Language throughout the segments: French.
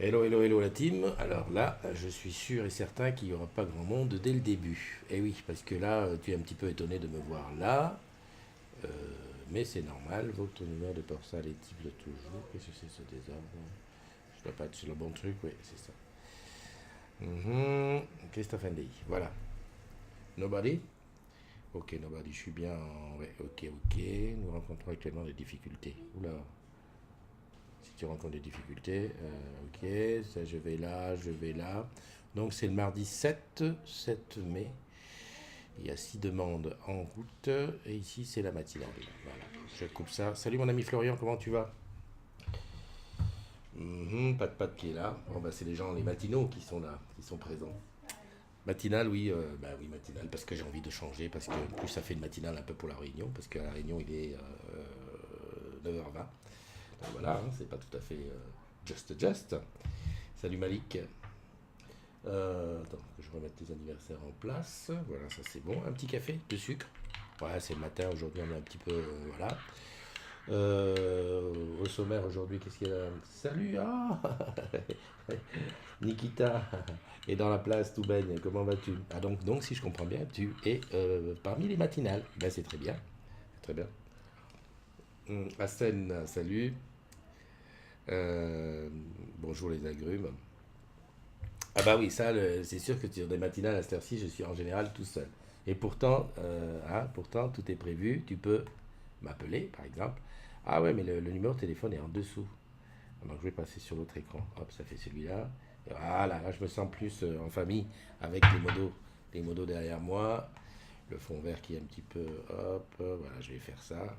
Hello, hello, hello la team. Alors là, je suis sûr et certain qu'il n'y aura pas grand monde dès le début. Eh oui, parce que là, tu es un petit peu étonné de me voir là. Euh, mais c'est normal, votre numéro de portable est type toujours. Qu'est-ce que c'est ce désordre? Je dois pas être sur le bon truc, oui, c'est ça. Christophe Andy, voilà. Nobody? Ok, nobody, je suis bien en... Ouais, ok, ok. Nous rencontrons actuellement des difficultés. Oula, si tu rencontres des difficultés, ok, ça, je vais là, je vais là. Donc c'est le mardi 7 mai. Il y a 6 demandes en route et ici c'est la matinale. Voilà, je coupe ça. Salut mon ami Florian, comment tu vas? Pas de pas de pied là. Bon bah c'est les gens, les matinaux qui sont là, qui sont présents. Matinale, oui, bah oui, matinale, parce que j'ai envie de changer, parce que en plus ça fait une matinale un peu pour la Réunion, parce qu'à la Réunion il est 9h20. Donc voilà, hein, c'est pas tout à fait just. Salut Malik. Attends, que je remette les anniversaires en place. Voilà, ça c'est bon. Un petit café de sucre. Ouais, c'est le matin, aujourd'hui on est un petit peu... voilà. Au sommaire aujourd'hui, qu'est-ce qu'il y a? Salut, ah Nikita est dans la place, tout baigne, comment vas-tu? Ah donc, si je comprends bien, tu es parmi les matinales. Ben c'est très bien, très bien. Hassen, salut. Euh, bonjour les agrumes. Ah bah oui, ça, c'est sûr que sur des matinales à cette heure-ci, je suis en général tout seul. Et pourtant, pourtant, tout est prévu. Tu peux m'appeler, par exemple. Ah ouais, mais le numéro de téléphone est en dessous. Donc je vais passer sur l'autre écran. Hop, ça fait celui-là. Et voilà, là je me sens plus en famille avec les modos derrière moi. Le fond vert qui est un petit peu, hop, voilà, je vais faire ça.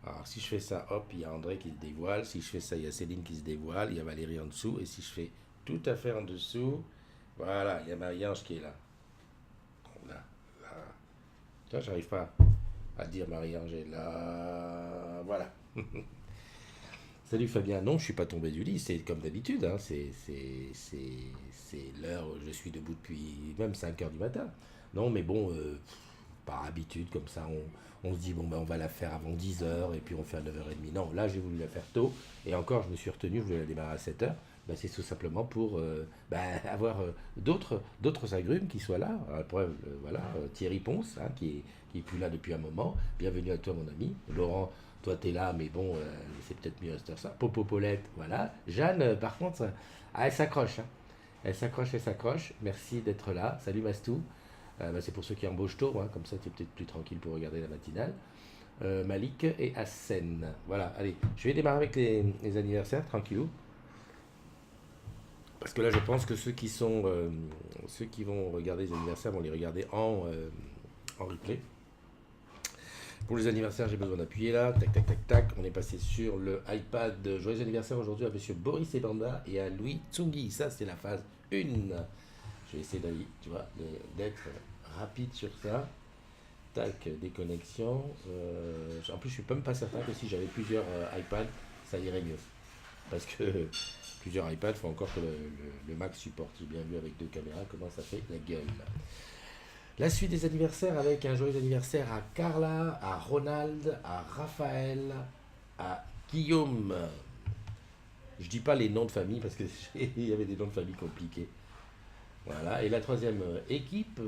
Alors si je fais ça, hop, il y a André qui se dévoile. Si je fais ça, il y a Céline qui se dévoile. Il y a Valérie en dessous. Et si je fais tout à fait en dessous, voilà, il y a Marie-Ange qui est là. Là, là. Toi, j'arrive pas à dire Marie-Ange est là. Voilà. Salut Fabien, non, je suis pas tombé du lit, c'est comme d'habitude, hein, c'est l'heure où je suis debout depuis même 5 heures du matin. Non, mais bon, par habitude, comme ça, on se dit, bon, ben, on va la faire avant 10 heures et puis on fait à 9h30. Non, là, j'ai voulu la faire tôt et encore, je me suis retenu, je voulais la démarrer à 7 heures. Ben, c'est tout simplement pour avoir d'autres agrumes qui soient là. Après, voilà, Thierry Ponce, hein, qui est plus là depuis un moment. Bienvenue à toi, mon ami. Laurent, toi, t'es là, mais bon, c'est peut-être mieux à cette heure-ça. Popo Paulette, voilà. Jeanne, par contre, elle s'accroche, hein. Elle s'accroche, elle s'accroche. Merci d'être là. Salut Mastou. Bah, c'est pour ceux qui embauchent tôt, hein, comme ça tu es peut-être plus tranquille pour regarder la matinale. Malik et Hassen. Voilà, allez, je vais démarrer avec les anniversaires, tranquillou. Parce que là, je pense que ceux qui vont regarder les anniversaires vont les regarder en replay. Pour les anniversaires, j'ai besoin d'appuyer là. Tac, tac, tac, tac. On est passé sur le iPad. Joyeux anniversaire aujourd'hui à monsieur Boris Ebanda et à Louis Tsungi. Ça, c'est la phase 1. Je vais essayer d'aller, tu vois, d'être rapide sur ça. Tac, déconnexion. En plus, je suis même pas certain que si j'avais plusieurs iPads, ça irait mieux. Parce que plusieurs iPads, il faut encore que le Mac supporte. J'ai bien vu avec 2 caméras comment ça fait la gueule. La suite des anniversaires avec un joyeux anniversaire à Carla, à Ronald, à Raphaël, à Guillaume. Je dis pas les noms de famille parce que il y avait des noms de famille compliqués. Voilà. Et la troisième équipe,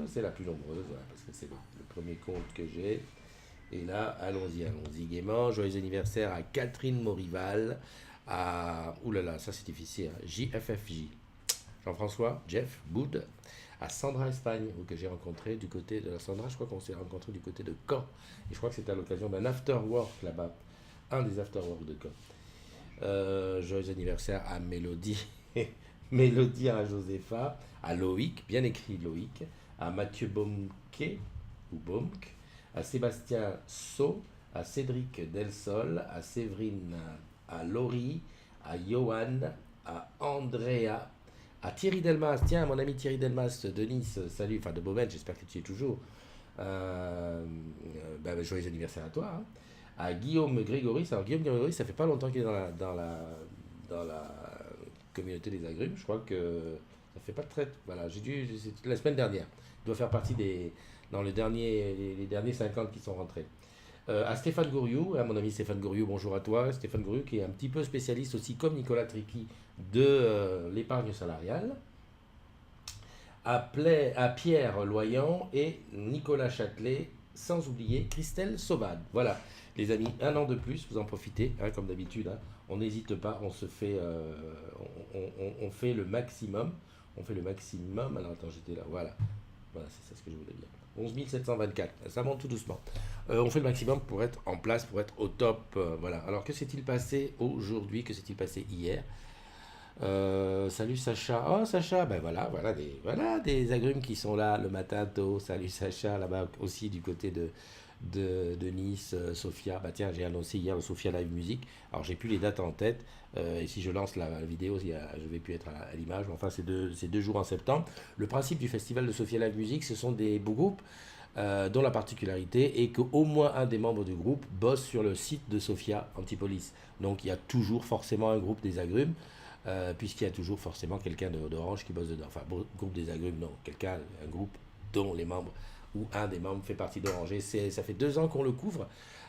c'est la plus nombreuse, voilà, parce que c'est le premier compte que j'ai. Et là, allons-y gaiement. Joyeux anniversaire à Catherine Morival, à... Ouh là là, ça c'est difficile, hein. JFFJ. Jean-François, Jeff, Boud, à Sandra Espagne, que j'ai rencontré du côté de la Sandra, je crois qu'on s'est rencontré du côté de Caen. Et je crois que c'était à l'occasion d'un after work là-bas, un des after work de Caen. Joyeux anniversaire à Mélodie, Mélodie à Josepha, à Loïc, bien écrit Loïc, à Mathieu Baumke, ou Baumk, à Sébastien Sau, à Cédric Delsol, à Séverine, à Laurie, à Johan, à Andrea, à Thierry Delmas, tiens, mon ami Thierry Delmas de Nice, salut, enfin de Beauvais, j'espère que tu y es toujours. Joyeux anniversaire à toi, hein. À Guillaume Grégory, alors Guillaume Grégory, ça fait pas longtemps qu'il est dans la communauté des agrumes, je crois que ça fait pas très. Voilà, c'est la semaine dernière, il doit faire partie dans les derniers 50 qui sont rentrés. À Stéphane Gouriou, à mon ami Stéphane Gouriou, bonjour à toi. Stéphane Gouriou qui est un petit peu spécialiste aussi, comme Nicolas Tricky, de l'épargne salariale. À Pierre Loyant et Nicolas Châtelet, sans oublier Christelle Sauvade. Voilà, les amis, un an de plus, vous en profitez, hein, comme d'habitude. Hein. On n'hésite pas, on se fait, on fait le maximum. On fait le maximum. Alors attends, j'étais là, voilà. Voilà, c'est ça ce que je voulais dire. 11 724, ça monte tout doucement. On fait le maximum pour être en place, pour être au top. Voilà. Alors que s'est-il passé aujourd'hui? Que s'est-il passé hier? Salut Sacha. Oh Sacha, ben voilà des agrumes qui sont là le matin tôt. Salut Sacha, là-bas aussi du côté de Nice, Sofia. Bah tiens, j'ai annoncé hier le Sofia Live Music. Alors j'ai plus les dates en tête. Et si je lance la vidéo, je vais plus être à l'image. Mais enfin, c'est deux jours en septembre. Le principe du festival de Sofia Live Music, ce sont des beaux groupes. Dont la particularité est qu'au moins un des membres du groupe bosse sur le site de Sofia Antipolis. Donc il y a toujours forcément un groupe des agrumes puisqu'il y a toujours forcément quelqu'un d'Orange qui bosse dedans. Enfin, groupe des agrumes, non. Un groupe dont les membres, ou un des membres fait partie d'Orange. Et ça fait 2 ans qu'on le couvre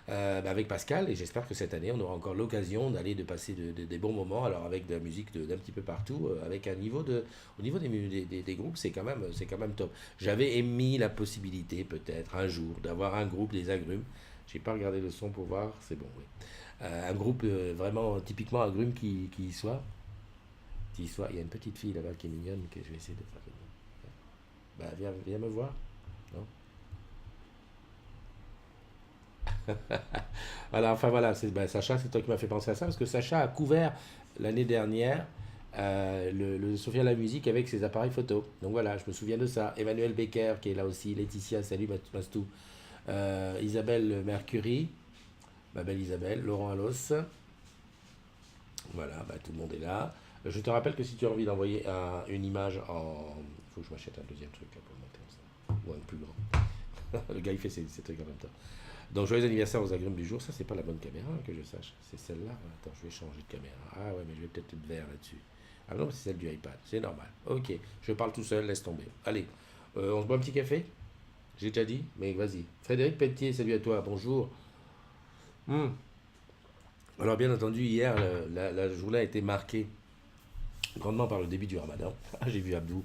avec Pascal, et j'espère que cette année, on aura encore l'occasion de passer des bons moments, alors avec de la musique d'un petit peu partout, avec un niveau au niveau des groupes, c'est quand même top. J'avais émis la possibilité, peut-être, un jour, d'avoir un groupe des agrumes. J'ai pas regardé le son pour voir, c'est bon, oui. Un groupe vraiment typiquement agrumes qui y soit. Il y a une petite fille là-bas qui est mignonne que je vais essayer de faire venir. Bah, viens me voir. Non. Voilà, enfin voilà, Sacha, c'est toi qui m'as fait penser à ça, parce que Sacha a couvert l'année dernière le Sophia la musique avec ses appareils photo. Donc voilà, je me souviens de ça. Emmanuel Becker qui est là aussi, Laetitia, salut Mastou, Isabelle Mercury, ma belle Isabelle, Laurent Allos, voilà, bah, tout le monde est là. Je te rappelle que si tu as envie d'envoyer une image en... Il faut que je m'achète un deuxième truc là, pour le monter comme ça. Ou un plus grand. Le gars il fait ses trucs en même temps. Donc joyeux anniversaire aux agrumes du jour. Ça c'est pas la bonne caméra que je sache. C'est celle-là. Attends, je vais changer de caméra. Ah ouais, mais je vais peut-être être vert là-dessus. Ah non, c'est celle du iPad. C'est normal. Ok, je parle tout seul, laisse tomber. Allez, on se boit un petit café. J'ai déjà dit, mais vas-y. Frédéric Pelletier, salut à toi, bonjour. Hmm. Alors bien entendu, hier, la journée a été marquée grandement par le début du ramadan. Ah, j'ai vu Abdou.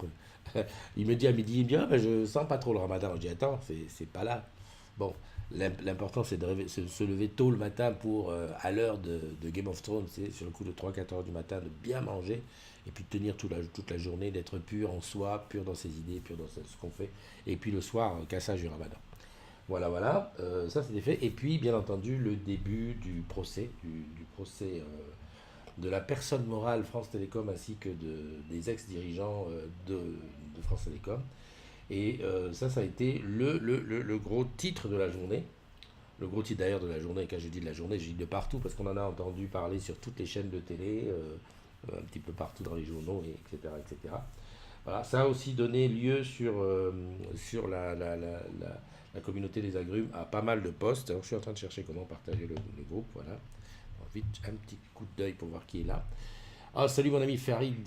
Il me dit à midi, il me dit, ah, ben, je sens pas trop le ramadan. Je dis, attends, c'est pas là. Bon, l'important c'est de se lever tôt le matin pour, à l'heure de Game of Thrones, c'est sur le coup de 3-4 heures du matin, de bien manger et puis de tenir toute la journée, d'être pur en soi, pur dans ses idées, pur dans ce qu'on fait. Et puis le soir, cassage du ramadan. Voilà, voilà, ça c'était fait. Et puis, bien entendu, le début du procès, du procès de la personne morale France Télécom ainsi que des ex-dirigeants de France Télécom. Et ça a été le gros titre de la journée. Le gros titre d'ailleurs de la journée, quand je dis de la journée, je dis de partout, parce qu'on en a entendu parler sur toutes les chaînes de télé, un petit peu partout dans les journaux, etc., etc. Voilà, ça a aussi donné lieu sur la communauté des agrumes à pas mal de posts. Alors, je suis en train de chercher comment partager le groupe. Voilà. Alors, vite, un petit coup d'œil pour voir qui est là. Ah, salut mon ami Farid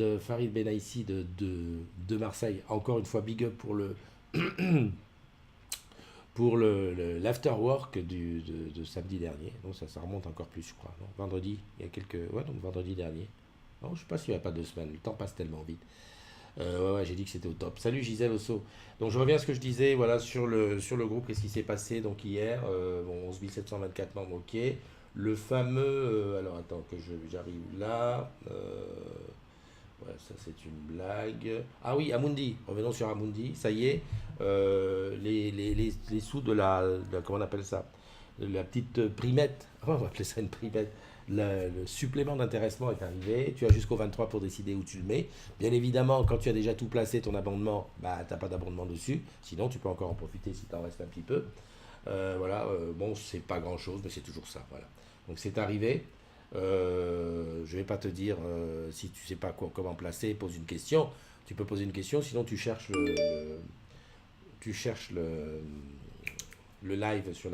Benaïssi de Marseille. Encore une fois, big up pour l'afterwork de samedi dernier. Donc ça remonte encore plus, je crois. Non, vendredi, il y a quelques... Ouais, donc vendredi dernier. Non, je ne sais pas s'il n'y a pas 2 semaines. Le temps passe tellement vite. Ouais, j'ai dit que c'était au top. Salut Gisèle Osso. Donc je reviens à ce que je disais, voilà, sur le groupe, qu'est-ce qui s'est passé donc hier. Bon, 11 724 membres, ok. Le fameux, alors attends que j'arrive là. Ouais, ça c'est une blague. Ah oui, Amundi. Revenons sur Amundi. Ça y est, les sous comment on appelle ça? De la petite primette. On va appeler ça une primette. Le supplément d'intéressement est arrivé. Tu as jusqu'au 23 pour décider où tu le mets. Bien évidemment, quand tu as déjà tout placé, ton abondement, bah, tu n'as pas d'abondement dessus. Sinon, tu peux encore en profiter si tu en restes un petit peu. Voilà, bon, c'est pas grand chose, mais c'est toujours ça. Voilà. Donc c'est arrivé. Je vais pas te dire si tu sais pas comment placer, pose une question. Tu peux poser une question, sinon tu cherches le live sur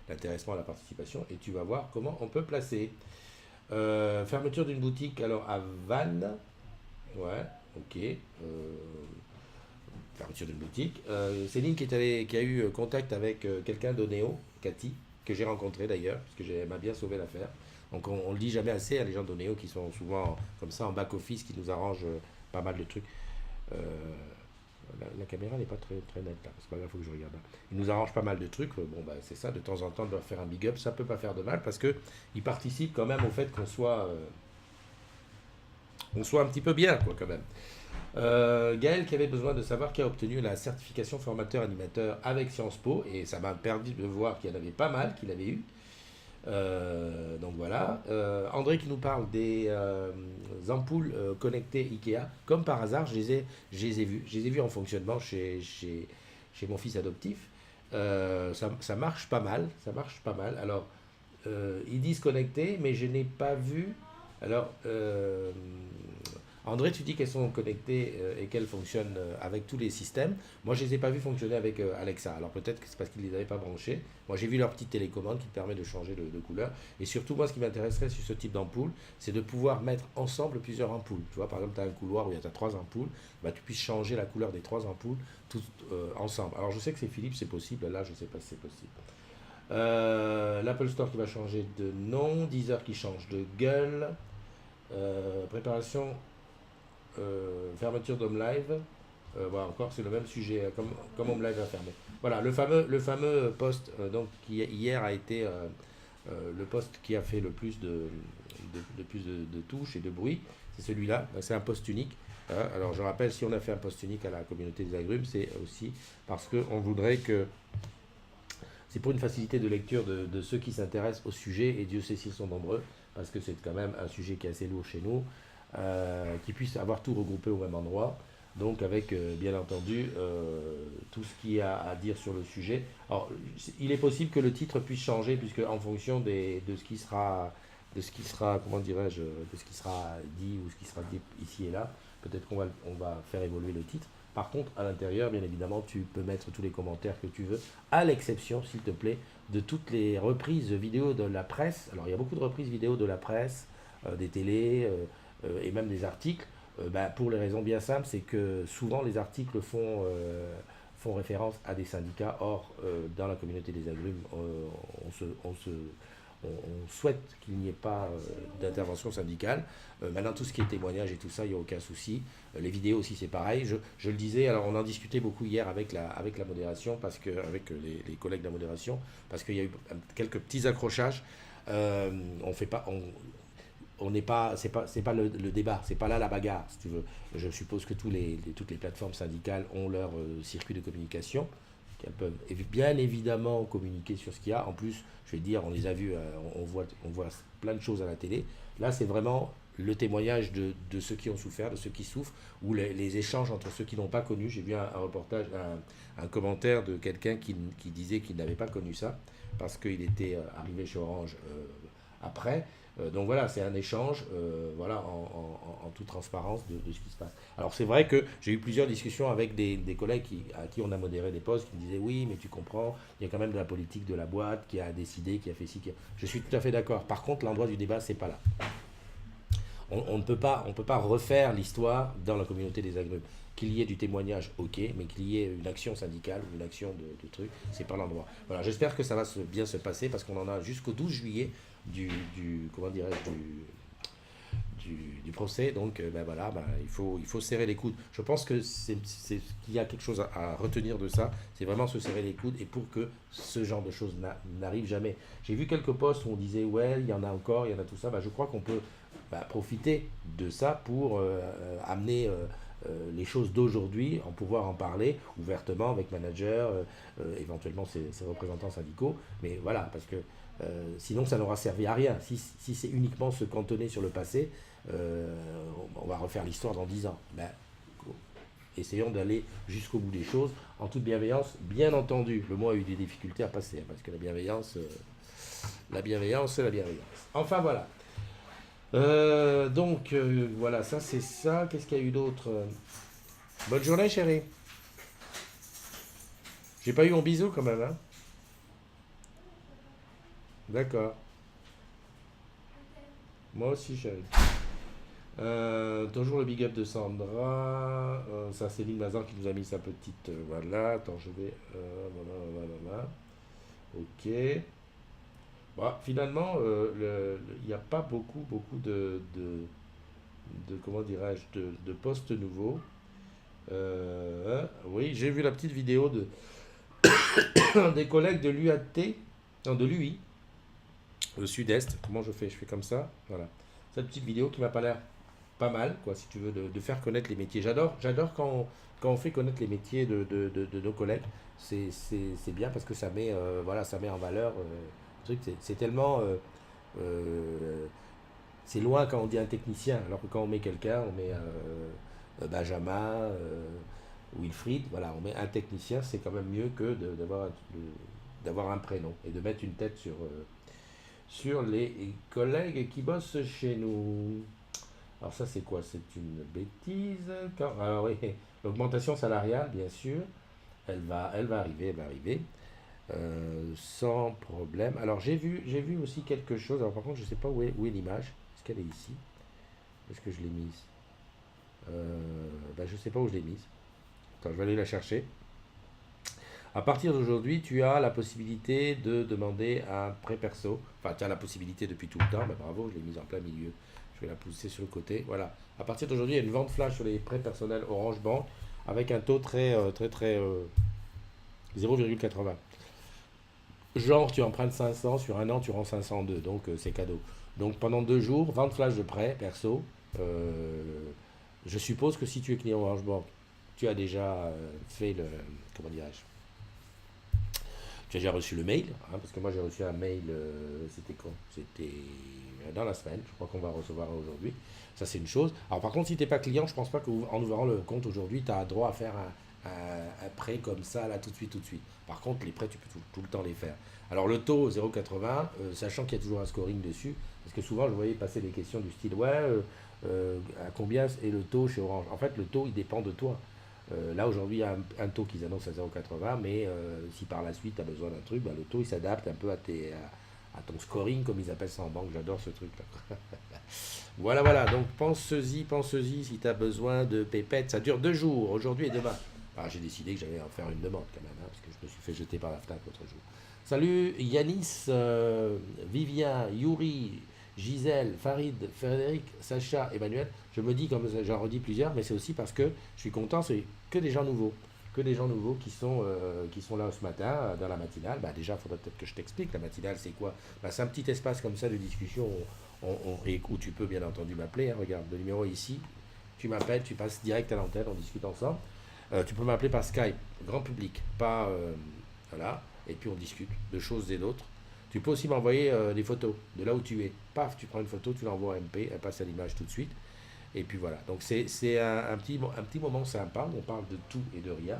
l'intéressement à la participation et tu vas voir comment on peut placer. Fermeture d'une boutique alors à Vannes. Ouais, ok. Fermeture d'une boutique. Céline qui a eu contact avec quelqu'un d'Onéo, Cathy. que j'ai rencontré d'ailleurs, parce que m'a bien sauvé l'affaire. Donc on le dit jamais assez, à les gens d'Oneo qui sont souvent comme ça en back-office, qui nous arrangent pas mal de trucs. Euh, la caméra n'est pas très, très nette là, c'est pas grave, il faut que je regarde. Ils nous arrangent pas mal de trucs, bon bah c'est ça, de temps en temps de leur faire un big up, ça peut pas faire de mal, parce que ils participent quand même au fait on soit un petit peu bien, quoi, quand même. Gaël qui avait besoin de savoir qui a obtenu la certification formateur animateur avec Sciences Po, et ça m'a permis de voir qu'il y en avait pas mal qu'il avait eu. Donc voilà. André qui nous parle des ampoules connectées Ikea. Comme par hasard, je les ai vues. Je les ai vues en fonctionnement chez mon fils adoptif. Ça marche pas mal. Ça marche pas mal. Alors, ils disent connectées, mais je n'ai pas vu. Alors, André, tu dis qu'elles sont connectées et qu'elles fonctionnent avec tous les systèmes. Moi, je ne les ai pas vues fonctionner avec Alexa. Alors peut-être que c'est parce qu'ils ne les avaient pas branchées. Moi, j'ai vu leur petite télécommande qui te permet de changer de couleur. Et surtout, moi, ce qui m'intéresserait sur ce type d'ampoule, c'est de pouvoir mettre ensemble plusieurs ampoules. Tu vois, par exemple, tu as un couloir où il y a trois ampoules. Bah, tu puisses changer la couleur des trois ampoules toutes ensemble. Alors je sais que c'est Philips, c'est possible. Là, je ne sais pas si c'est possible. L'Apple Store qui va changer de nom. Deezer qui change de gueule. Préparation fermeture d'Home Live. Voilà, encore, c'est le même sujet, comme Home Live a fermé. Voilà, le fameux post donc, qui hier a été le post qui a fait le plus de touches et de bruit. C'est celui-là, c'est un post unique. Hein. Alors je rappelle, si on a fait un post unique à la communauté des agrumes, c'est aussi parce qu'on voudrait que c'est pour une facilité de lecture de ceux qui s'intéressent au sujet, et Dieu sait s'ils sont nombreux, parce que c'est quand même un sujet qui est assez lourd chez nous, qui puisse avoir tout regroupé au même endroit. Donc avec, bien entendu, tout ce qu'il y a à dire sur le sujet. Alors, il est possible que le titre puisse changer, puisque en fonction de ce qui sera, comment dirais-je, de ce qui sera dit ou ce qui sera dit ici et là, peut-être on va faire évoluer le titre. Par contre, à l'intérieur, bien évidemment, tu peux mettre tous les commentaires que tu veux, à l'exception, s'il te plaît, de toutes les reprises vidéo de la presse. Alors, il y a beaucoup de reprises vidéo de la presse, des télés et même des articles. Pour les raisons bien simples, c'est que souvent les articles font référence à des syndicats. Or, dans la communauté des agrumes, on souhaite qu'il n'y ait pas d'intervention syndicale. Maintenant, tout ce qui est témoignage et tout ça, il n'y a aucun souci. Les vidéos aussi, c'est pareil. Je le disais, alors on en discutait beaucoup hier avec la modération, avec les collègues de la modération, parce qu'il y a eu quelques petits accrochages. On fait pas, on n'est pas, c'est pas le débat, c'est pas là la bagarre, si tu veux. Je suppose que toutes les plateformes syndicales ont leur circuit de communication, qu'elles peuvent bien évidemment communiquer sur ce qu'il y a. En plus, je vais dire, on les a vus, on voit plein de choses à la télé. Là, c'est vraiment le témoignage de ceux qui ont souffert, de ceux qui souffrent, ou les échanges entre ceux qui n'ont pas connu. J'ai vu un reportage, un commentaire de quelqu'un qui disait qu'il n'avait pas connu ça, parce qu'il était arrivé chez Orange après. Donc voilà, c'est un échange voilà, en toute transparence de ce qui se passe. Alors c'est vrai que j'ai eu plusieurs discussions avec des collègues à qui on a modéré des postes, qui me disaient oui, mais tu comprends, il y a quand même de la politique de la boîte qui a décidé, qui a fait ci, Je suis tout à fait d'accord. Par contre, l'endroit du débat, c'est pas là. On ne peut pas refaire l'histoire dans la communauté des agrumes. Qu'il y ait du témoignage, ok, mais qu'il y ait une action syndicale ou une action de truc, c'est pas l'endroit. Voilà, j'espère que ça va bien se passer, parce qu'on en a jusqu'au 12 juillet comment dirais-je, du procès. Donc voilà, il faut serrer les coudes. Je pense que qu'il y a quelque chose à retenir de ça, c'est vraiment se serrer les coudes, et pour que ce genre de choses n'arrive jamais. J'ai vu quelques posts où on disait ouais, il y en a encore, il y en a tout ça. Je crois qu'on peut profiter de ça pour amener les choses d'aujourd'hui, en pouvoir en parler ouvertement avec managers, éventuellement ses représentants syndicaux. Mais voilà, parce que sinon ça n'aura servi à rien. Si c'est uniquement se cantonner sur le passé, on va refaire l'histoire dans 10 ans. Essayons d'aller jusqu'au bout des choses, en toute bienveillance. Bien entendu, le mot a eu des difficultés à passer, parce que la bienveillance, c'est la bienveillance. Enfin voilà. Donc voilà, ça c'est ça. Qu'est-ce qu'il y a eu d'autre? Bonne journée, chérie. J'ai pas eu mon bisou quand même, hein. D'accord. Moi aussi, chérie. Toujours le big up de Sandra. Ça, c'est Céline Mazan qui nous a mis sa petite. Voilà. Attends, je vais. Voilà. Ok. Bah, finalement, il n'y a pas beaucoup comment dirais-je, de postes nouveaux. Oui, j'ai vu la petite vidéo des collègues de l'UAT, non, de l'UI, le sud-est. Comment je fais? Je fais comme ça. Voilà. Cette petite vidéo qui m'a pas l'air pas mal, quoi, si tu veux, de faire connaître les métiers. J'adore quand on fait connaître les métiers de nos collègues. C'est bien parce que ça met, voilà, ça met en valeur le truc. C'est tellement. C'est loin quand on dit un technicien, alors que quand on met quelqu'un, on met Benjamin, Wilfried, voilà, on met un technicien, c'est quand même mieux que d'avoir un prénom et de mettre une tête sur les collègues qui bossent chez nous. Alors ça c'est quoi? C'est une bêtise. Alors oui, l'augmentation salariale, bien sûr, elle va arriver sans problème. Alors j'ai vu aussi quelque chose. Alors par contre, je sais pas où est l'image. Est-ce qu'elle est ici? Est-ce que je l'ai mise? Je sais pas où je l'ai mise. Attends, je vais aller la chercher. À partir d'aujourd'hui, tu as la possibilité de demander un prêt perso. Enfin, tu as la possibilité depuis tout le temps, mais bravo, je l'ai mise en plein milieu. Je vais la pousser sur le côté. Voilà. À partir d'aujourd'hui, il y a une vente flash sur les prêts personnels Orange Bank avec un taux très 0,80. Genre, tu empruntes 500, sur un an, tu rends 502, donc c'est cadeau. Donc pendant 2 jours, vente flash de prêt perso. Euh, je suppose que si tu es client Orange Bank, tu as déjà fait le. Comment dirais-je? Tu as déjà reçu le mail, hein, parce que moi j'ai reçu un mail, c'était quand? C'était dans la semaine, je crois qu'on va recevoir aujourd'hui. Ça c'est une chose. Alors par contre, si tu n'es pas client, je pense pas qu'en ouvrant le compte aujourd'hui, tu as droit à faire un prêt comme ça, là, tout de suite, tout de suite. Par contre, les prêts, tu peux tout le temps les faire. Alors le taux 0,80, sachant qu'il y a toujours un scoring dessus, parce que souvent je voyais passer des questions du style, ouais, à combien est le taux chez Orange? En fait, le taux, il dépend de toi. Là aujourd'hui, il y a un taux qu'ils annoncent à 0,80, mais si par la suite tu as besoin d'un truc, le taux il s'adapte un peu à ton scoring, comme ils appellent ça en banque. J'adore ce truc-là. Voilà, voilà. Donc pense-y si tu as besoin de pépettes. Ça dure 2 jours, aujourd'hui et demain. Ah, j'ai décidé que j'allais en faire une demande quand même, hein, parce que je me suis fait jeter par la fenêtre l'autre jour. Salut Yanis, Vivien, Yuri, Gisèle, Farid, Frédéric, Sacha, Emmanuel. Je me dis, comme j'en redis plusieurs, mais c'est aussi parce que je suis content, c'est que des gens nouveaux. Que des gens nouveaux qui sont là ce matin, dans la matinale. Bah, déjà, il faudrait peut-être que je t'explique. La matinale, c'est quoi? Bah, c'est un petit espace comme ça de discussion et où tu peux bien entendu m'appeler, hein. Regarde, le numéro est ici. Tu m'appelles, tu passes direct à l'antenne, on discute ensemble. Tu peux m'appeler par Skype, grand public, pas. Voilà. Et puis on discute de choses et d'autres. Tu peux aussi m'envoyer des photos de là où tu es. Paf, tu prends une photo, tu l'envoies à MP, elle passe à l'image tout de suite. Et puis voilà. Donc c'est un petit moment sympa où on parle de tout et de rien.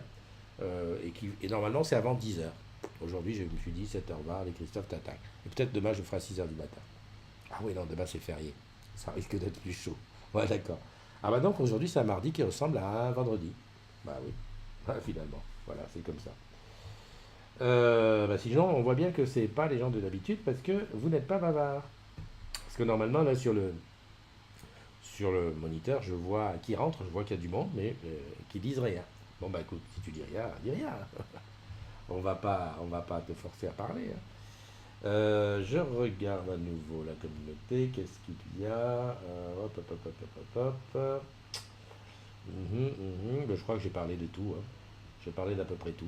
Et normalement, c'est avant 10 heures. Aujourd'hui, je me suis dit 7h20 avec Christophe t'attaque. Et peut-être demain, je ferai 6h du matin. Ah oui, non, demain, c'est férié. Ça risque d'être plus chaud. Ouais, d'accord. Ah bah donc, aujourd'hui, c'est un mardi qui ressemble à un vendredi. Bah oui, finalement. Voilà, c'est comme ça. Sinon, on voit bien que c'est pas les gens de l'habitude parce que vous n'êtes pas bavard. Parce que normalement, là, sur le moniteur, je vois qui rentre, je vois qu'il y a du monde, mais qui disent rien. Bon, bah écoute, si tu dis rien, dis rien. On va pas te forcer à parler, hein. Je regarde à nouveau la communauté. Qu'est-ce qu'il y a? Hop, hop, hop, hop, hop, hop, hop. Je crois que j'ai parlé de tout, hein. J'ai parlé d'à peu près tout.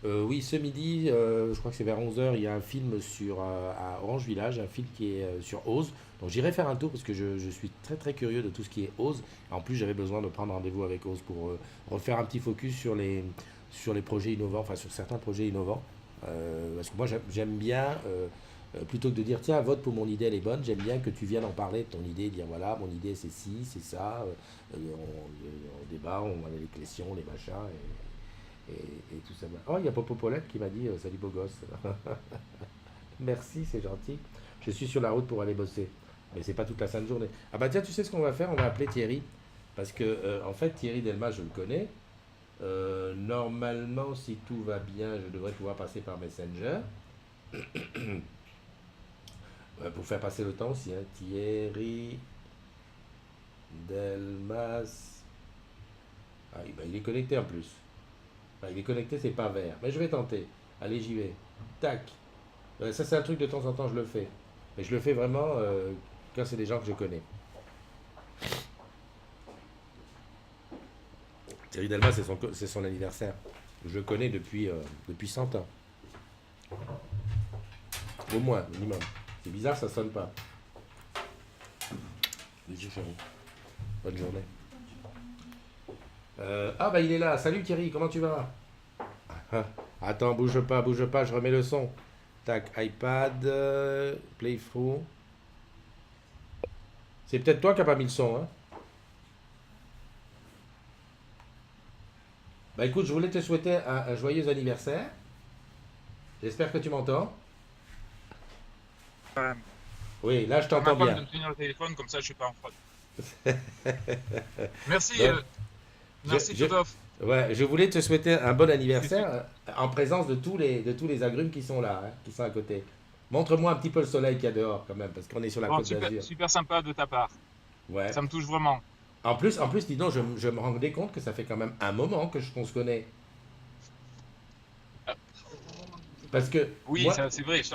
Oui, ce midi, je crois que c'est vers 11 heures, il y a un film à Orange Village, un film qui est sur Ose. Donc j'irai faire un tour parce que je suis très curieux de tout ce qui est Ose. En plus, j'avais besoin de prendre rendez-vous avec Ose pour refaire un petit focus sur les projets innovants, enfin sur certains projets innovants. Parce que moi, j'aime bien, plutôt que de dire tiens, vote pour mon idée, elle est bonne, j'aime bien que tu viennes en parler de ton idée, dire voilà, mon idée c'est ci, c'est ça. On débat, on a les questions, les machins. Et tout ça. Oh, il y a Popo Paulette qui m'a dit salut beau gosse. Merci, c'est gentil. Je suis sur la route pour aller bosser. Mais c'est pas toute la sainte journée. Ah bah tiens, tu sais ce qu'on va faire? On va appeler Thierry. Parce que en fait, Thierry Delmas, je le connais. Normalement, si tout va bien, je devrais pouvoir passer par Messenger. Pour faire passer le temps aussi, hein. Thierry Delmas. Ah, il est connecté en plus. Enfin, il est connecté, c'est pas vert. Mais je vais tenter. Allez, j'y vais. Tac. Ça, c'est un truc de temps en temps, je le fais. Mais je le fais vraiment quand c'est des gens que je connais. Thierry Delmas, c'est son anniversaire. Je le connais depuis 100 ans. Au moins, minimum. C'est bizarre, ça sonne pas. Bisous, chérie. Bonne journée. Ah bah il est là. Salut Thierry, comment tu vas? Ah, attends, bouge pas, je remets le son. Tac, iPad, Playthrough. C'est peut-être toi qui n'as pas mis le son, hein? Bah écoute, je voulais te souhaiter un joyeux anniversaire. J'espère que tu m'entends. Euh, Oui, là je à ma t'entends femme bien. de me tenir le téléphone, comme ça je suis pas en fraude. Merci, Donc, je, merci je, Todov. ouais, je voulais te souhaiter un bon C'est su- anniversaire en présence de tous les agrumes qui sont là, hein, qui sont à côté. Montre-moi un petit peu le soleil qu'il y a dehors quand même, parce qu'on est sur la Bon, côte super, d'Azur. super sympa de ta part. Ouais. Ça me touche vraiment. En plus, dis donc, je me rendais compte que ça fait quand même un moment qu'on se connaît. Parce que Oui, moi, ça, c'est vrai, je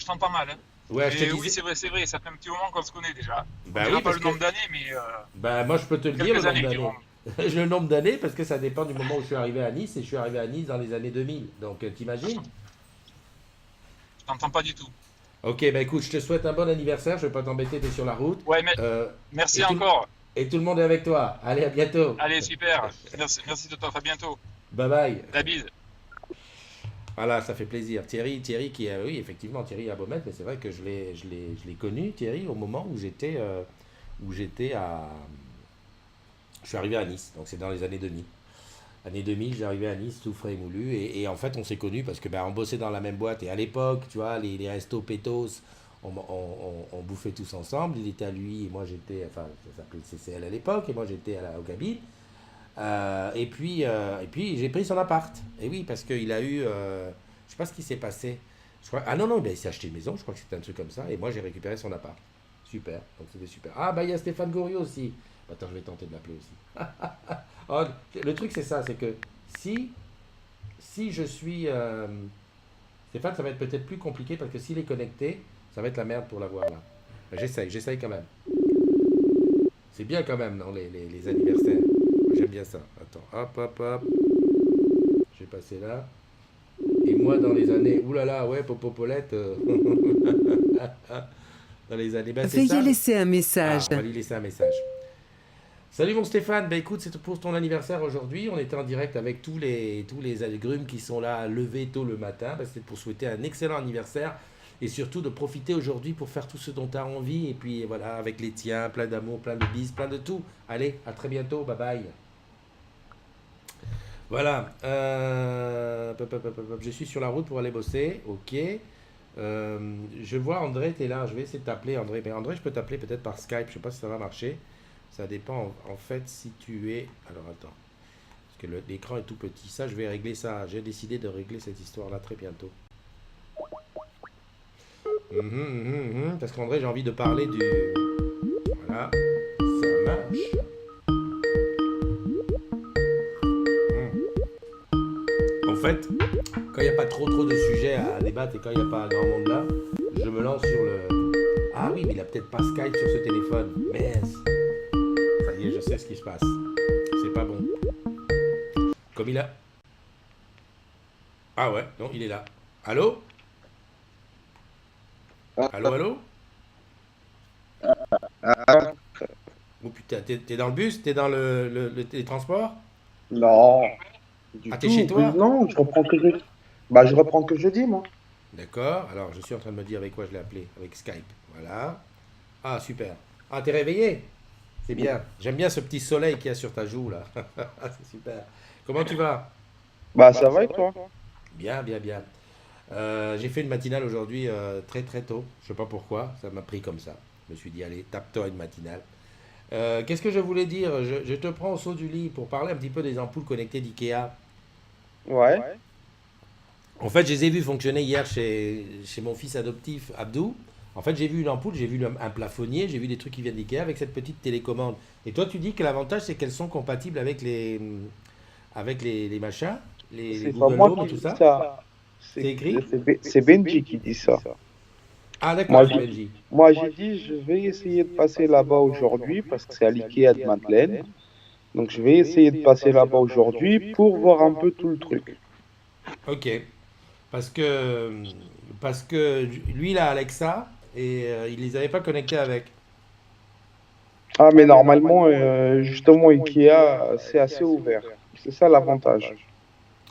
t'entends mal, hein. ouais, je te Mais oui, disais, c'est vrai, ça fait un petit moment qu'on se connaît déjà. On bah dira oui, pas parce le que, nombre d'années, mais bah moi je peux te le dire le quelques nombre années, d'années. dirons-nous. Le nombre d'années, parce que ça dépend du moment où je suis arrivé à Nice, et je suis arrivé à Nice dans les années 2000. Donc t'imagines? Je t'entends pas du tout. Ok, bah écoute, je te souhaite un bon anniversaire, je vais pas t'embêter, t'es sur la route. Ouais, mais Euh, merci et, tout, encore. et tout le monde est avec toi. Allez, à bientôt. Allez, super. Merci, merci Todov, à bientôt. Bye bye. La bise. Voilà, ça fait plaisir. Thierry qui est, oui, effectivement, Thierry à Beaumet, mais c'est vrai que je l'ai connu, Thierry, au moment où j'étais je suis arrivé à Nice, donc c'est dans les années 2000. Année 2000, j'arrivais à Nice, tout frais et moulu, et en fait, on s'est connus parce que ben, on bossait dans la même boîte, et à l'époque, tu vois, les restos pétos, on bouffait tous ensemble. Il était à lui, et moi j'étais, enfin, ça s'appelait le CCL à l'époque, et moi j'étais au cabine. Et puis j'ai pris son appart. Et oui, parce qu'il a eu, je sais pas ce qui s'est passé. Ah non, non, ben, il s'est acheté une maison, je crois que c'était un truc comme ça, et moi j'ai récupéré son appart. Super, donc c'était super. Ah bah il y a Stéphane Goriot aussi. Attends, je vais tenter de l'appeler aussi. Oh, le truc c'est ça, c'est que si je suis... Stéphane, ça va être peut-être plus compliqué parce que s'il est connecté, ça va être la merde pour l'avoir là. Mais j'essaye quand même. C'est bien quand même, non, les anniversaires. J'aime bien ça. Attends, hop, hop, hop. Je vais passer là. Et moi, dans les années... Ouh là là, ouais, Popopolette. Dans les années... Ben, c'est Veuillez ça. laisser un Ah, message. on va lui laisser un message. Salut mon Stéphane, bah écoute, c'est pour ton anniversaire aujourd'hui. On était en direct avec tous les agrumes qui sont là, levés tôt le matin. Bah, c'était pour souhaiter un excellent anniversaire et surtout de profiter aujourd'hui pour faire tout ce dont tu as envie. Et puis voilà, avec les tiens, plein d'amour, plein de bises, plein de tout. Allez, à très bientôt, bye bye. Voilà, je suis sur la route pour aller bosser, ok. Je vois André, t'es là, je vais essayer de t'appeler André. Mais André, je peux t'appeler peut-être par Skype, je sais pas si ça va marcher. Ça dépend en fait si tu es... Alors attends, parce que l'écran est tout petit. Ça, je vais régler ça. J'ai décidé de régler cette histoire-là très bientôt. Parce qu'André, j'ai envie de parler du... Voilà, ça marche. En fait, quand il n'y a pas trop de sujets à débattre et quand il n'y a pas grand monde là, je me lance sur le... Ah oui, mais il a peut-être pas Skype sur ce téléphone. Mince. Ça y est, je sais ce qui se passe. C'est pas bon. Comme il a... Ah ouais, non, il est là. Allô? Allô, allô? Oh putain, t'es dans le bus? T'es dans les transports? Non, du Ah, t'es chez tout. toi? Non, je reprends que jeudi. Bah, je reprends que jeudi, moi. D'accord, alors je suis en train de me dire avec quoi je l'ai appelé. Avec Skype, voilà. Ah, super. Ah, t'es réveillé? C'est bien. J'aime bien ce petit soleil qu'il y a sur ta joue, là. C'est super. Comment tu vas? Bah, ça va et toi? Bien, bien, bien. J'ai fait une matinale aujourd'hui très très tôt. Je sais pas pourquoi, ça m'a pris comme ça. Je me suis dit, allez, tape-toi une matinale. Qu'est-ce que je voulais dire? Je te prends au saut du lit pour parler un petit peu des ampoules connectées d'IKEA. Ouais. En fait, je les ai vus fonctionner hier chez mon fils adoptif Abdou. En fait, j'ai vu une ampoule, j'ai vu un plafonnier, j'ai vu des trucs qui viennent d'IKEA avec cette petite télécommande. Et toi, tu dis que l'avantage, c'est qu'elles sont compatibles avec les machins, les C'est pas Google moi Home et qui tout dis ça. ça. C'est écrit? C'est Benji qui dit ça. Ah d'accord, Moi, c'est Benji. Moi, j'ai dit, je vais essayer de passer là-bas aujourd'hui parce que c'est à l'IKEA de Madeleine. Donc, je vais essayer de passer là-bas aujourd'hui pour voir un peu tout le truc. Ok. Parce que, parce que lui, il a Alexa et il les avait pas connectés avec. Ah, mais normalement, justement, IKEA, c'est assez ouvert. C'est ça l'avantage.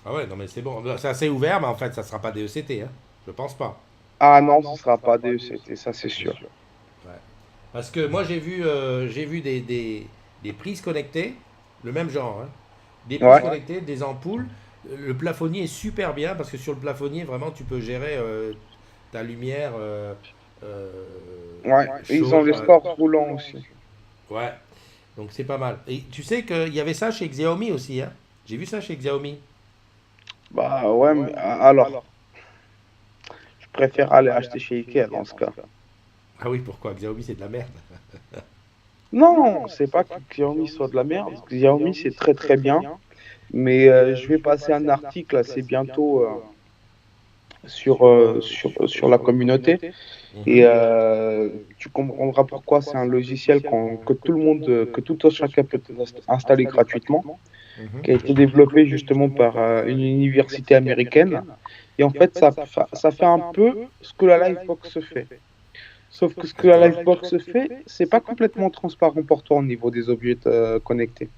Ah ouais, non mais c'est bon. C'est assez ouvert, mais en fait, ça sera pas des ECT, hein. Je pense pas. Ah non, ce sera pas DECT, ça c'est sûr. Ouais. Parce que moi, j'ai vu des prises connectées, le même genre, hein. Des prises Ouais, connectées, des ampoules. Le plafonnier est super bien parce que sur le plafonnier, vraiment, tu peux gérer ta lumière euh, ouais. Et ils ont chaude. les stores roulants aussi. Ouais, donc c'est pas mal. Et tu sais qu'il y avait ça chez Xiaomi aussi, hein. J'ai vu ça chez Xiaomi. Bah ouais, mais alors, je préfère aller acheter chez IKEA dans ce cas. Ah oui, pourquoi? Xiaomi, c'est de la merde. Non, c'est pas que Xiaomi soit de la merde. Xiaomi, c'est très très bien. Mais je vais passer un article assez bientôt sur la communauté. Et Mhm, tu comprendras pourquoi c'est un logiciel que tout le monde, que tout un chacun peut installer gratuitement, mhm. qui a été développé justement par une université américaine. Et en fait, ça fait un peu ce que la Livebox fait. Sauf que ce que la D'accord. Livebox fait, c'est pas complètement transparent pour toi au niveau des objets connectés.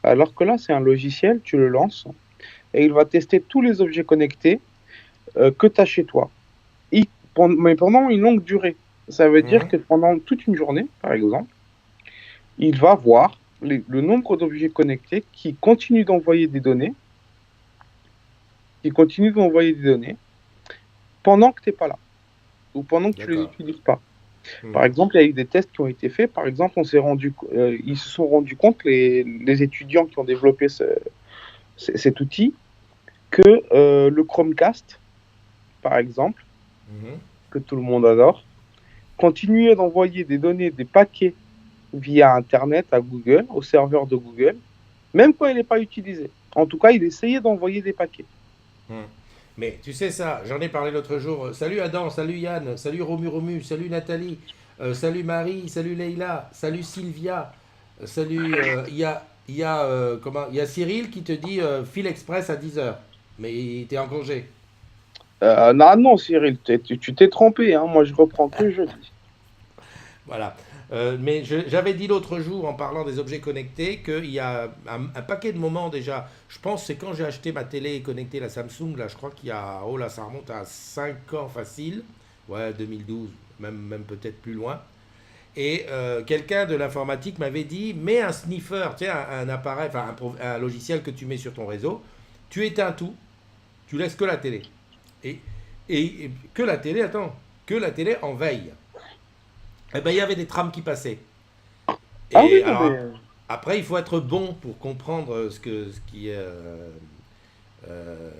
Alors que là, c'est un logiciel, tu le lances et il va tester tous les objets connectés que tu as chez toi, mais pendant une longue durée. Ça veut dire Mhm. que pendant toute une journée, par exemple, il va voir le nombre d'objets connectés qui continuent d'envoyer des données pendant que tu n'es pas là ou pendant que tu ne les D'accord. utilises pas. Par Mhm, exemple, il y a eu des tests qui ont été faits. Par exemple, ils se sont rendus compte, les étudiants qui ont développé cet outil, que le Chromecast, par exemple, mhm. que tout le monde adore, continuait d'envoyer des données, des paquets via Internet à Google, au serveur de Google, même quand il n'est pas utilisé. En tout cas, il essayait d'envoyer des paquets. Mhm. Mais tu sais ça, j'en ai parlé l'autre jour. Salut Adam, salut Yann, salut Romu, salut Nathalie, salut Marie, salut Leïla, salut Sylvia, salut. Il y a Cyril qui te dit file express à 10 heures. Mais il était en congé. Non, non, Cyril, tu t'es trompé. Hein. Moi, je reprends que jeudi. Voilà. Mais j'avais dit l'autre jour, en parlant des objets connectés, qu'il y a un paquet de moments déjà. Je pense que c'est quand j'ai acheté ma télé connectée, la Samsung, là, je crois qu'il y a. Oh là, ça remonte à 5 ans facile. Ouais, 2012, même peut-être plus loin. Et quelqu'un de l'informatique m'avait dit mets un sniffer, tu sais, un appareil, enfin un logiciel que tu mets sur ton réseau, tu éteins tout, tu laisses que la télé. Et, et que la télé, attends, que la télé en veille. Eh ben, il y avait des trams qui passaient. Ah oui, Et non, alors, mais... après, il faut être bon pour comprendre ce qui est. Euh,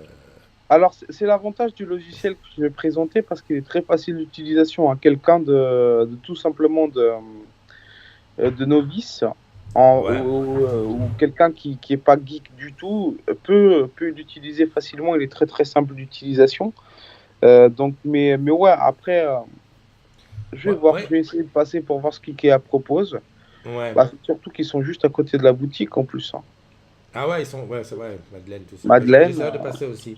Alors, c'est l'avantage du logiciel que je vais présenter parce qu'il est très facile d'utilisation à quelqu'un de tout simplement de novice ouais. ou quelqu'un qui est pas geek du tout peut l'utiliser facilement. Il est très très simple d'utilisation. Donc, mais ouais, après, je vais Ouais, voir, je ouais, vais essayer de passer pour voir ce qu'IKEA propose. ouais. Bah, surtout qu'ils sont juste à côté de la boutique en plus. Hein. Ah ouais, ils sont. Ouais, c'est vrai, Madeleine, tout ça. Ben, Madeleine, j'essaierai de passer aussi.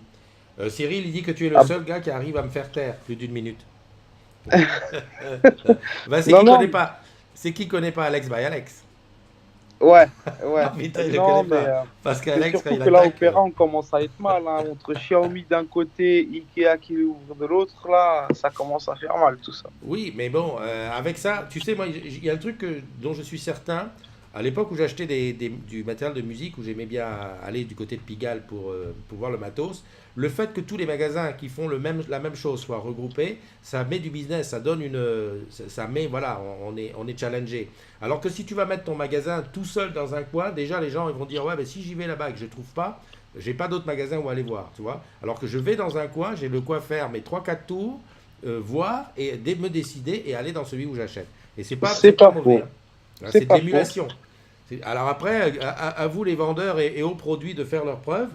Cyril, il dit que tu es le ah, seul gars qui arrive à me faire taire plus d'une minute. Ben, non, non, c'est qui connaît pas Alex by Alex. ouais, ouais. Ah putain, il le Non, connaît mais pas. Parce c'est qu'Alex, quand surtout il que là, attaque. Opéra, on commence à être mal. Hein. Entre Xiaomi d'un côté, Ikea qui ouvre de l'autre, là, ça commence à faire mal tout ça. Oui, mais bon, avec ça, tu sais, moi, il y a un truc dont je suis certain. À l'époque où j'achetais du matériel de musique, où j'aimais bien aller du côté de Pigalle pour voir le matos, le fait que tous les magasins qui font la même chose soient regroupés, ça met du business, ça donne ça met, voilà, on est challengé. Alors que si tu vas mettre ton magasin tout seul dans un coin, déjà les gens ils vont dire, ouais, mais si j'y vais là-bas et que je ne trouve pas, j'ai pas d'autres magasins où aller voir, tu vois. Alors que je vais dans un coin, j'ai le quoi faire mes trois quatre tours, voir et me décider et aller dans celui où j'achète. Et C'est c'est pas pas mauvais, faux. hein. C'est C'est de pas faux. l'émulation. Alors après, à vous les vendeurs et aux produits de faire leurs preuves.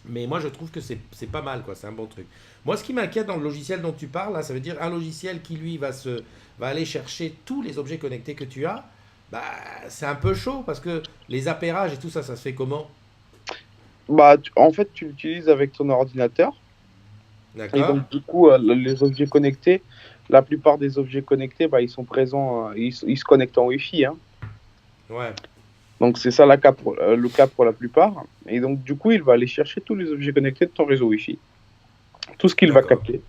Mais moi, je trouve que c'est pas mal, quoi. C'est un bon truc. Moi, ce qui m'inquiète dans le logiciel dont tu parles, là, ça veut dire un logiciel qui, lui, va aller chercher tous les objets connectés que tu as. Bah, c'est un peu chaud parce que les appairages et tout ça, ça se fait comment? Bah, en fait, tu l'utilises avec ton ordinateur. Et D'accord? donc, du coup, les objets connectés, la plupart des objets connectés, bah, ils sont présents, ils se connectent en Wi-Fi, hein. Ouais, Donc, c'est ça le cas pour la plupart. Et donc, du coup, il va aller chercher tous les objets connectés de ton réseau Wi-Fi, tout ce qu'il va d'accord. capter.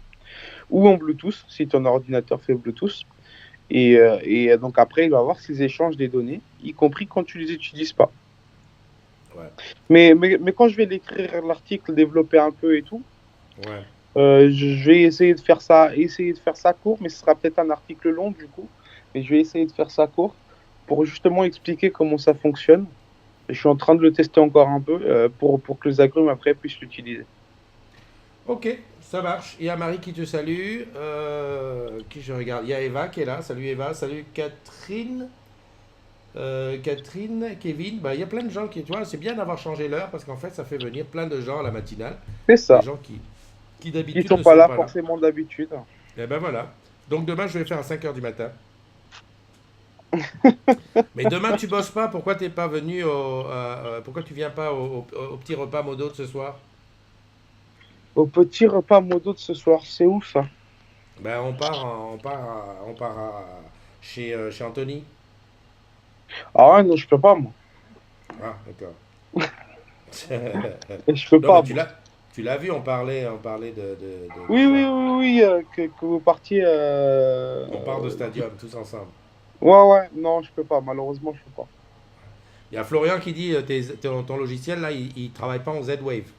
Ou en Bluetooth, si ton ordinateur fait Bluetooth. Et donc, après, il va voir s'ils échangent des données, y compris quand tu les utilises pas. Ouais, Mais quand je vais l'écrire, l'article, développer un peu et tout, ouais. je vais essayer de faire ça court, mais ce sera peut-être un article long du coup. Mais je vais essayer de faire ça court pour justement expliquer comment ça fonctionne. Et je suis en train de le tester encore un peu pour que les agrumes après puissent l'utiliser. Ok, ça marche. Il y a Marie qui te salue. Qui je regarde? Il y a Eva qui est là. Salut Eva. Salut Catherine. Catherine, Kevin. Bah, il y a plein de gens qui, tu vois, c'est bien d'avoir changé l'heure parce qu'en fait, ça fait venir plein de gens à la matinale. C'est Des ça. gens qui Ils d'habitude sont ne pas sont là pas là. forcément d'habitude. Et ben voilà. Donc demain, je vais faire à 5 heures du matin. Mais demain, tu bosses pas. Pourquoi t'es pas venu pourquoi tu viens pas au petit repas modo de ce soir? Au petit repas modo de ce soir, c'est où ça? Ben, chez Anthony. Ah ouais, non, je peux pas moi. Ah, d'accord. Je peux Non, mais pas moi. tu l'as vu, on parlait de Oui, oui, toi. oui, oui, que vous partiez. On part de Stadium, tous ensemble. Ouais, ouais, non, je peux pas. Malheureusement, je peux pas. Il y a Florian qui dit ton logiciel, là, il travaille pas en Z-Wave.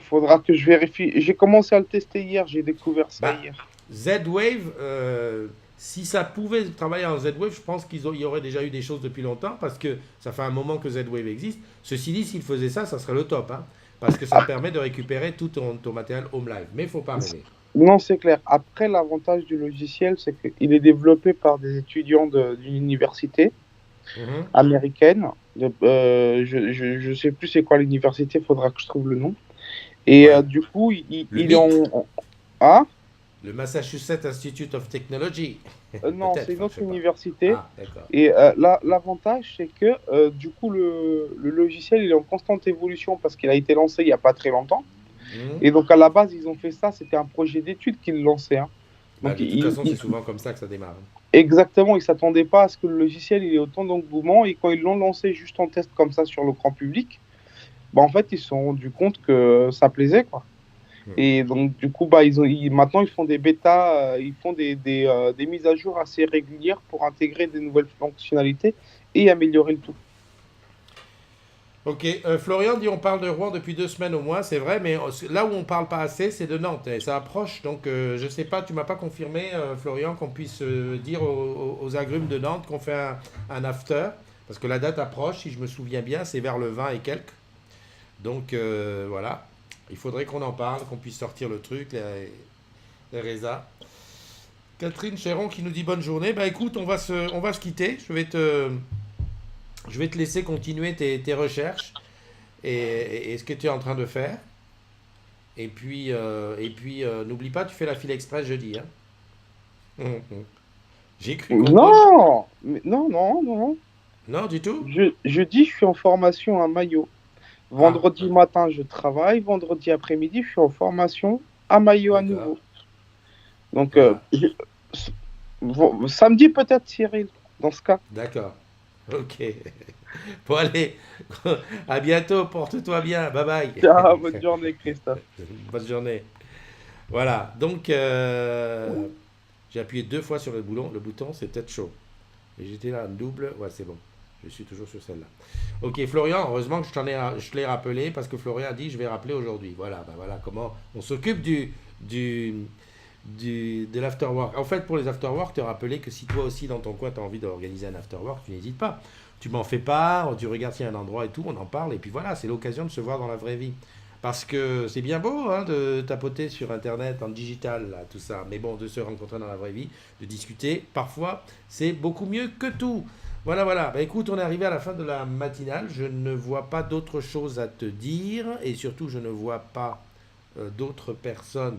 Faudra que je vérifie. J'ai commencé à le tester hier, j'ai découvert ça Bah, hier. Z-Wave, si ça pouvait travailler en Z-Wave, je pense il y aurait déjà eu des choses depuis longtemps parce que ça fait un moment que Z-Wave existe. Ceci dit, s'il faisait ça, ça serait le top, hein, parce que ça te permet de récupérer tout ton matériel home live. Mais il faut pas rêver. Non, c'est clair. Après, l'avantage du logiciel, c'est qu'il est développé par des étudiants d'une université Mhm. américaine. Je sais plus c'est quoi l'université, faudra que je trouve le nom. Et Ouais. du coup, Le il est MIT, Ah, le Massachusetts Institute of Technology. non, Peut-être, c'est une enfin, je autre sais pas. université. Ah, d'accord. Et l'avantage, c'est que du coup, le logiciel, il est en constante évolution parce qu'il a été lancé il n'y a pas très longtemps. Mhm. Et donc, à la base, ils ont fait ça, c'était un projet d'étude qu'ils lançaient, hein. Bah, Donc, de toute façon, c'est souvent comme ça que ça démarre. exactement, ils ne s'attendaient pas à ce que le logiciel il ait autant d'engouement. Et quand ils l'ont lancé juste en test comme ça sur le grand public, bah, en fait, ils se sont rendus compte que ça plaisait, quoi. Mhm. Et donc, du coup, bah, maintenant, ils font des bêtas, ils font des mises à jour assez régulières pour intégrer des nouvelles fonctionnalités et améliorer le tout. Ok, Florian dit on parle de Rouen depuis 2 semaines au moins, c'est vrai, mais là où on parle pas assez, c'est de Nantes, et ça approche, donc je sais pas, tu m'as pas confirmé, Florian, qu'on puisse dire aux agrumes de Nantes qu'on fait un after, parce que la date approche, si je me souviens bien, c'est vers le 20 et quelques, donc voilà, il faudrait qu'on en parle, qu'on puisse sortir le truc, les résas. Catherine Chéron qui nous dit bonne journée, bah écoute, on va se quitter, je vais te laisser continuer tes recherches et ce que tu es en train de faire. Et puis, n'oublie pas, tu fais la file express jeudi. Hein. J'ai cru comprendre. Non, non, non, non. Non, du tout? Jeudi, je suis en formation à Mayo. Ah, Vendredi ok. matin, je travaille. Vendredi après-midi, je suis en formation à Mayo à D'accord. nouveau. Donc, Voilà. samedi peut-être, Cyril, dans ce cas. D'accord. Ok. Bon, allez. À bientôt. Porte-toi bien. Bye bye. Ciao, bonne journée, Christophe. Bonne journée. Voilà. Donc, j'ai appuyé 2 fois sur le bouton, c'est peut-être chaud. Et j'étais là, double. Ouais, c'est bon. Je suis toujours sur celle-là. Ok, Florian, heureusement que je te l'ai rappelé parce que Florian a dit je vais rappeler aujourd'hui. Voilà, ben voilà comment on s'occupe du, de l'afterwork. En fait, pour les afterwork, te rappeler que si toi aussi dans ton coin tu as envie d'organiser un afterwork, tu n'hésites pas. Tu m'en fais part, tu regardes s'il y a un endroit et tout, on en parle, et puis voilà, c'est l'occasion de se voir dans la vraie vie. Parce que c'est bien beau hein, de tapoter sur Internet, en digital, là, tout ça. Mais bon, de se rencontrer dans la vraie vie, de discuter, parfois, c'est beaucoup mieux que tout. Voilà, voilà. Bah écoute, on est arrivé à la fin de la matinale. Je ne vois pas d'autre chose à te dire. Et surtout, je ne vois pas d'autres personnes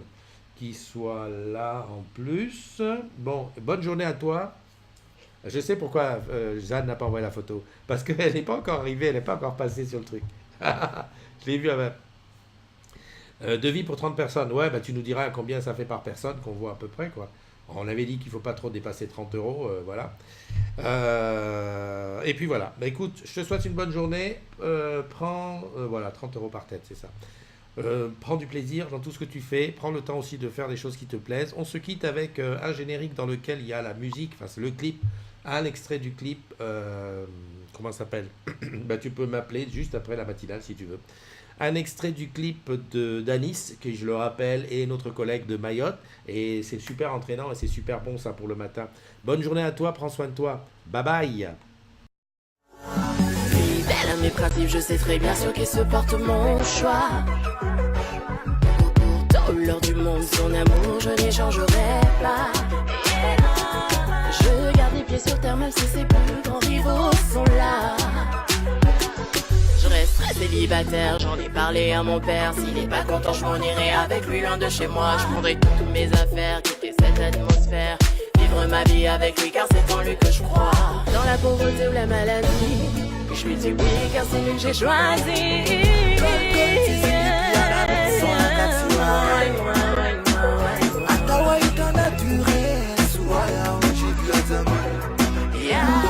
qui soient là en plus. Bon, bonne journée à toi. Je sais pourquoi Jeanne n'a pas envoyé la photo. Parce qu'elle n'est pas encore arrivée, elle n'est pas encore passée sur le truc. Je l'ai vu avant. Devis pour 30 personnes. Ouais, bah tu nous diras combien ça fait par personne, qu'on voit à peu près, quoi. On avait dit qu'il ne faut pas trop dépasser 30 euros, voilà. Et puis voilà. Bah écoute, je te souhaite une bonne journée. Prends, voilà, 30 euros par tête, c'est ça. Prends du plaisir dans tout ce que tu fais. Prends le temps aussi de faire des choses qui te plaisent. On se quitte avec un générique dans lequel il y a la musique, enfin c'est le clip, un extrait du clip. Comment ça s'appelle? Bah, tu peux m'appeler juste après la matinale si tu veux. Un extrait du clip d'Anis, qui je le rappelle, est notre collègue de Mayotte. Et c'est super entraînant et c'est super bon ça pour le matin. Bonne journée à toi, prends soin de toi. Bye bye. Fidèle à mes principes, je sais très bien sur qui se porte mon choix. Pourtant, l'heure du monde, son amour, je n'échangerai pas. Je garde les pieds sur terre, même si ses plus grands rivaux sont là. Je resterai célibataire, j'en ai parlé à mon père. S'il n'est pas content, je m'en irai avec lui loin de chez moi. Je prendrai toutes mes affaires, quitter cette atmosphère. Vivre ma vie avec lui car c'est en lui que je crois. Dans la pauvreté ou la maladie, je lui dis oui car c'est lui que j'ai choisi. Yeah.